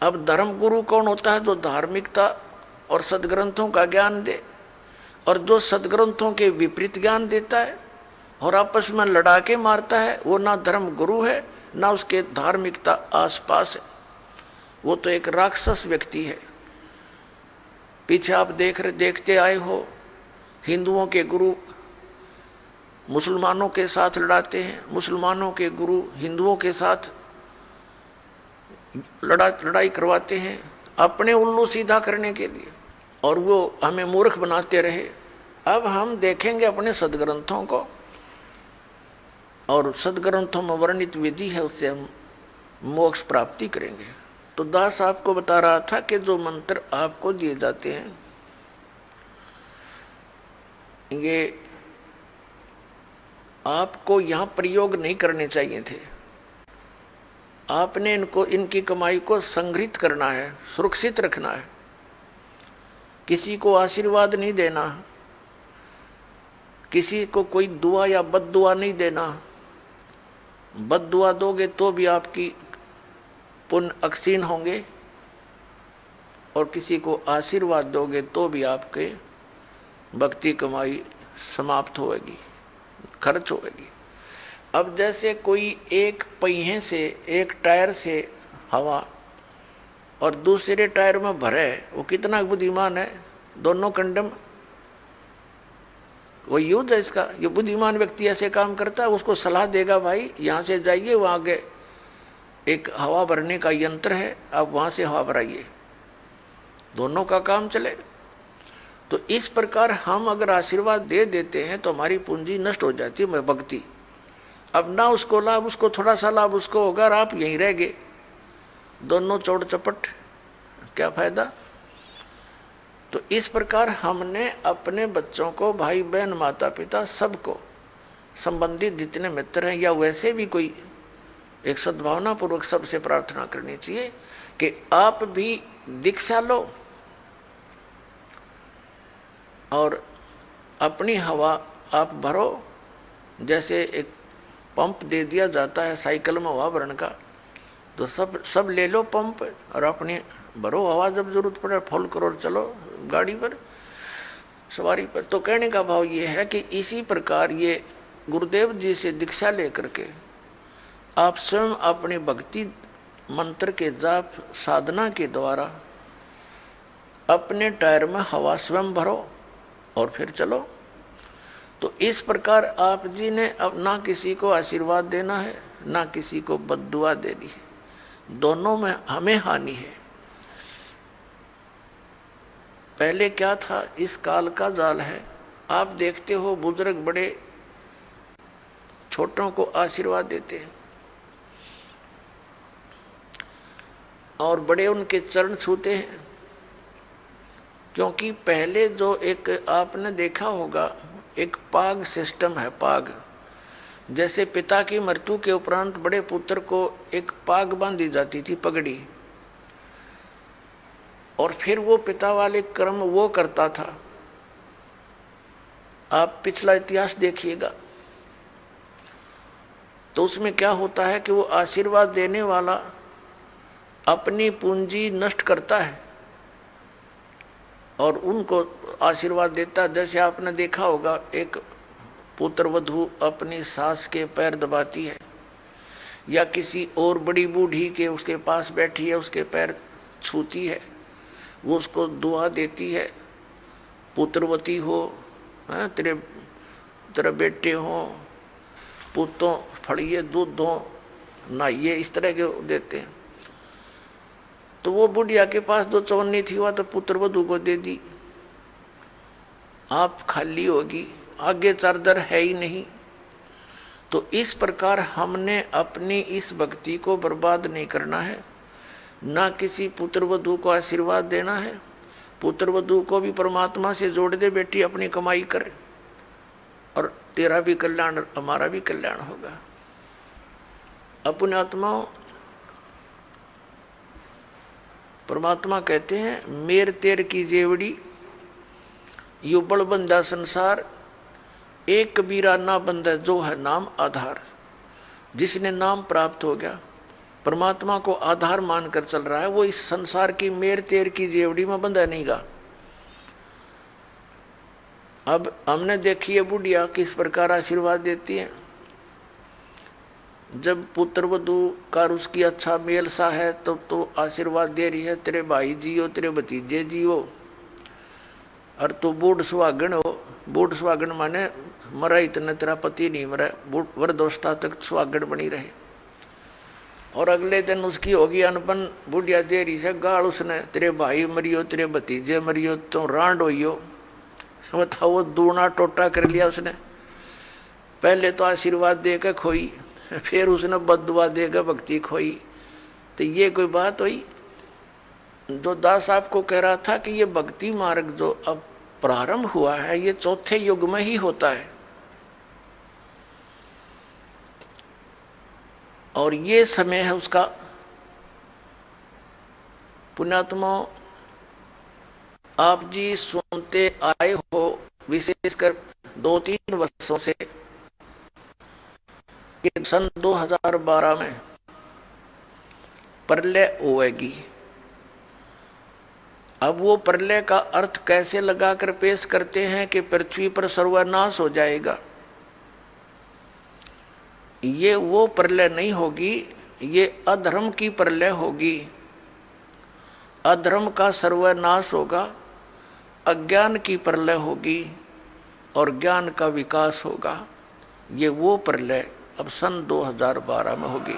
अब धर्म गुरु कौन होता है? जो धार्मिकता और सदग्रंथों का ज्ञान दे, और जो सदग्रंथों के विपरीत ज्ञान देता है और आपस में लड़ा के मारता है, वो ना धर्म गुरु है ना उसके धार्मिकता आसपास है, वो तो एक राक्षस व्यक्ति है। पीछे आप देखते आए हो, हिंदुओं के गुरु मुसलमानों के साथ लड़ाते हैं, मुसलमानों के गुरु हिंदुओं के साथ लड़ाई करवाते हैं अपने उल्लू सीधा करने के लिए, और वो हमें मूर्ख बनाते रहे। अब हम देखेंगे अपने सदग्रंथों को, और सदग्रंथों में वर्णित विधि है, उससे हम मोक्ष प्राप्ति करेंगे। तो दास आपको बता रहा था कि जो मंत्र आपको दिए जाते हैं, ये आपको यहां प्रयोग नहीं करने चाहिए थे। आपने इनकी कमाई को संग्रहित करना है, सुरक्षित रखना है, किसी को आशीर्वाद नहीं देना, किसी को कोई दुआ या बद्दुआ नहीं देना। बद्दुआ दोगे तो भी आपकी पुण्य अक्षीण होंगे, और किसी को आशीर्वाद दोगे तो भी आपके भक्ति कमाई समाप्त होगी, खर्च होगी। अब जैसे कोई एक पहिए से, एक टायर से हवा और दूसरे टायर में भरे, वो कितना बुद्धिमान है, दोनों कंडम वो युद्ध है इसका। ये बुद्धिमान व्यक्ति ऐसे काम करता है, उसको सलाह देगा भाई यहां से जाइए, वहां आगे एक हवा भरने का यंत्र है, आप वहां से हवा भराइए, दोनों का काम चले। तो इस प्रकार हम अगर आशीर्वाद दे देते हैं तो हमारी पूंजी नष्ट हो जाती है, भक्ति। अब ना उसको लाभ, उसको थोड़ा सा लाभ उसको होगा, और आप यहीं रह गए, दोनों चौड़ चपट, क्या फायदा। तो इस प्रकार हमने अपने बच्चों को, भाई बहन, माता पिता, सबको, संबंधित जितने मित्र हैं या वैसे भी कोई, एक सद्भावना पूर्वक सबसे प्रार्थना करनी चाहिए कि आप भी दीक्षा लो और अपनी हवा आप भरो। जैसे एक पंप दे दिया जाता है साइकिल में हवा भरने का, तो सब ले लो पंप और अपनी भरो हवा, जब जरूरत पड़े फुल करो और चलो गाड़ी पर, सवारी पर। तो कहने का भाव ये है कि इसी प्रकार ये गुरुदेव जी से दीक्षा लेकर के आप स्वयं अपने भक्ति मंत्र के जाप साधना के द्वारा अपने टायर में हवा स्वयं भरो और फिर चलो। तो इस प्रकार आप जी ने अब ना किसी को आशीर्वाद देना है, ना किसी को बद्दुआ देनी है, दोनों में हमें हानि है। पहले क्या था, इस काल का जाल है। आप देखते हो बुजुर्ग बड़े छोटों को आशीर्वाद देते हैं और बड़े उनके चरण छूते हैं, क्योंकि पहले जो एक आपने देखा होगा एक पाग सिस्टम है। पाग जैसे पिता की मृत्यु के उपरांत बड़े पुत्र को एक पाग बांधी जाती थी, पगड़ी, और फिर वो पिता वाले कर्म वो करता था। आप पिछला इतिहास देखिएगा तो उसमें क्या होता है कि वो आशीर्वाद देने वाला अपनी पूंजी नष्ट करता है और उनको आशीर्वाद देता। जैसे आपने देखा होगा एक पुत्र वधू अपनी सास के पैर दबाती है, या किसी और बड़ी बूढ़ी के उसके पास बैठी है उसके पैर छूती है, वो उसको दुआ देती है, पुत्रवती हो, तेरे बेटे हो, पुतों फड़िए दूध दो, नहाइए, इस तरह के देते हैं। तो वो बुढ़िया के पास जो चवन्नी थी वह तो पुत्र वधू को दे दी, आप खाली होगी, आगे चारदर है ही नहीं। तो इस प्रकार हमने अपनी इस भक्ति को बर्बाद नहीं करना है, ना किसी पुत्र वधू को आशीर्वाद देना है। पुत्र वधू को भी परमात्मा से जोड़ दे, बेटी अपनी कमाई कर और तेरा भी कल्याण हमारा भी कल्याण होगा। अपने आत्माओं, परमात्मा कहते हैं मेर तेर की जेवड़ी यू बड़ बंदा संसार, एक कबीरा ना बंदा जो है नाम आधार। जिसने नाम प्राप्त हो गया परमात्मा को आधार मानकर चल रहा है, वो इस संसार की मेर तेर की जेवड़ी में बंधा नहीं गा। अब हमने देखी है बुढ़िया किस प्रकार आशीर्वाद देती है। जब पुत्र वधू का उसकी अच्छा मेल सा है तब तो आशीर्वाद दे रही है, तेरे भाई जियो, तेरे भतीजे जियो, और तू बूढ़ सुहागन हो। बूढ़ सुहागन माने मरा इतना तेरा पति नहीं मरा, वरदोस्ता तक सुहागन बनी रहे। और अगले दिन उसकी होगी अनपन, बुढ़िया दे रही है गाल उसने, तेरे भाई मरियो, तेरे भतीजे मरियो, तो रांड होइयो। बताओ, वो दूना टोटा कर लिया उसने। पहले तो आशीर्वाद देकर खोई, फिर उसने बददुआ देकर भक्ति खोई। तो ये कोई बात हुई? जो दास आपको कह रहा था कि ये भक्ति मार्ग जो अब प्रारंभ हुआ है, ये चौथे युग में ही होता है। और ये समय है उसका। पुण्यात्मा, आप जी सुनते आए हो विशेषकर 2-3 वर्षों से कि सन 2012 में प्रलय होएगी। अब वो प्रलय का अर्थ कैसे लगाकर पेश करते हैं कि पृथ्वी पर सर्वनाश हो जाएगा। ये वो प्रलय नहीं होगी, ये अधर्म की प्रलय होगी। अधर्म का सर्वनाश होगा, अज्ञान की प्रलय होगी और ज्ञान का विकास होगा। ये वो प्रलय अब सन 2012 में होगी।